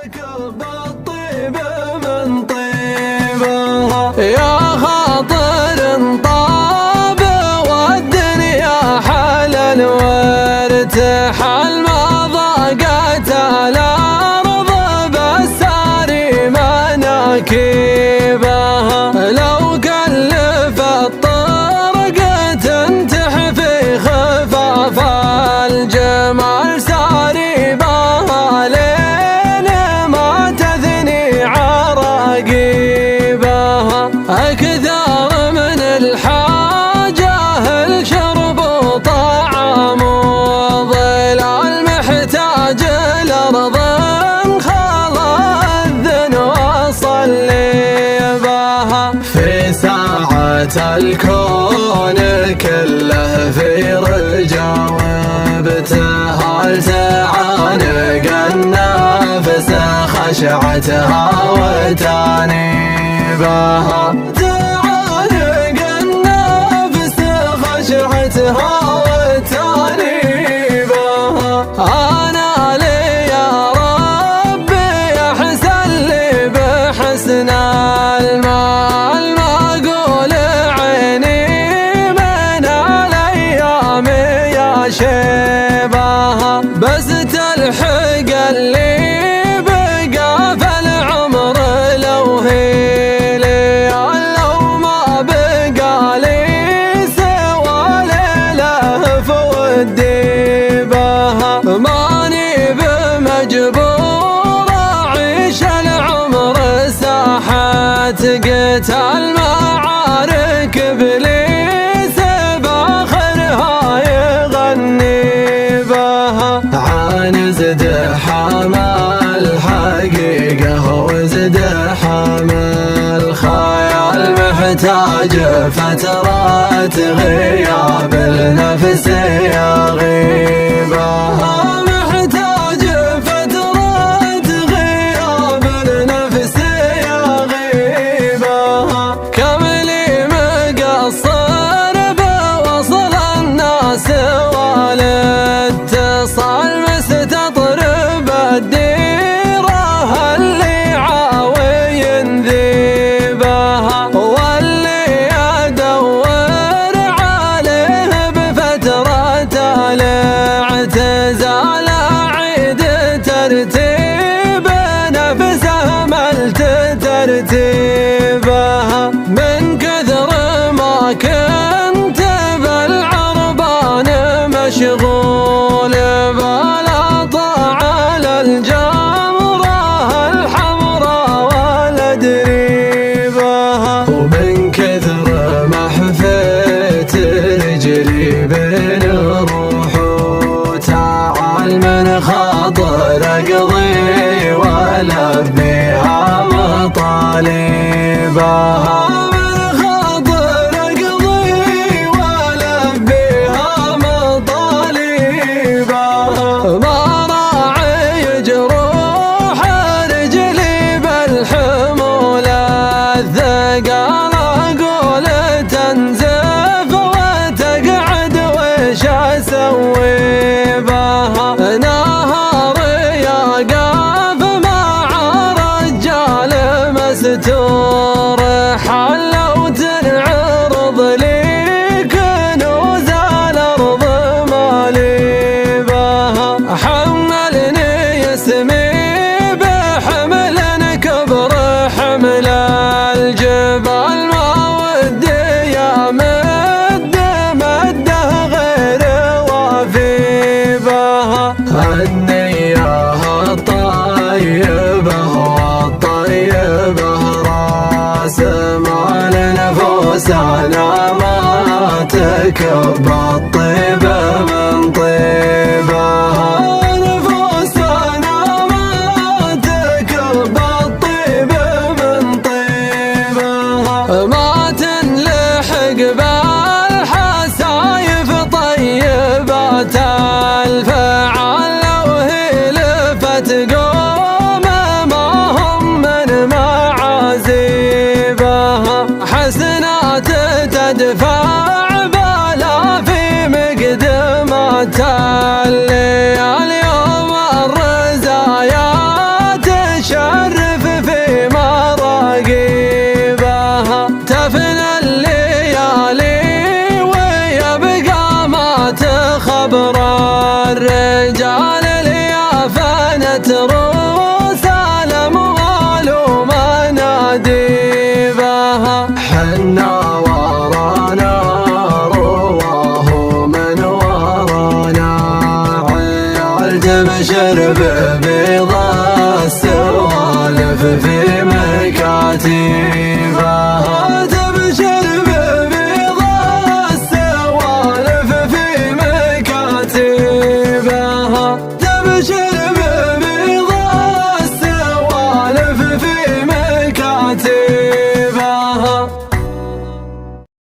بالطيب من طيبها يا خاطر طاب والدنيا حلل وارتحل ما ضاقت الأرض بالساري مناكبها لو كلف الطرق تنتح في خفاف الجمال ساري بها لين ما تثني عراقيبها أكثر من الحاجة الشرب وطعام وظلال محتاج الأرض خلذ وصلي بها في ساعة الكون كله في رجا وابتهال تعانق النفس خشعتها وتانيبها تعانق النفس خشعتها وتانيبها أنا لي يا ربي أحسن لي بحسن المال ما أقول عيني من الأيام يا شيبها بس تلحق اللي بقى في العمر لو هي ليال لو ما بقى لي سوى ليله فودي بها ماني بمجبور أعيش العمر ساحات قتال معارك إبليس باخرها يغني بها عن ازدحام الحقيقة وازدحام الخيال محتاج فترات غياب النفس يغيبها محتاج فترات غياب النفس يغيبها كم لي مقصر بوصل الناس والاتصال مستطرب الديرة اللي عاوي ينذيبها واللي أدور عليه بفترة الاعتزال أعيد ترتيب نفسه ملت ترتيبها من كثر ما كنت بالعربان مشغول بلا طاعة الجمرة الحمراء ولا دريبها ومن كثر ما حفيت رجلي بين الروح وتعال من خاطر اقضي والبيها مطالبها من خاطر اقضي والبيها مطالبها ما راعي جروح رجلي بالحمول الثقال اقول تنزف وتقعد وش اسوي بها نهار يا قاف مع رجال مستور حلو تنعرض لي كنوز الارض مالي بها حملني اسمي بحمل كبر حمل الجبال ما ودي يا مده غير وافي صبر الرجال اليافا نتروس الأموال ومناديبها حنا ورانا رواه من ورانا عيال تبشر ببيض السوالف في مكاتبها تبشر ببيض السوالف في مكاتبها تبشر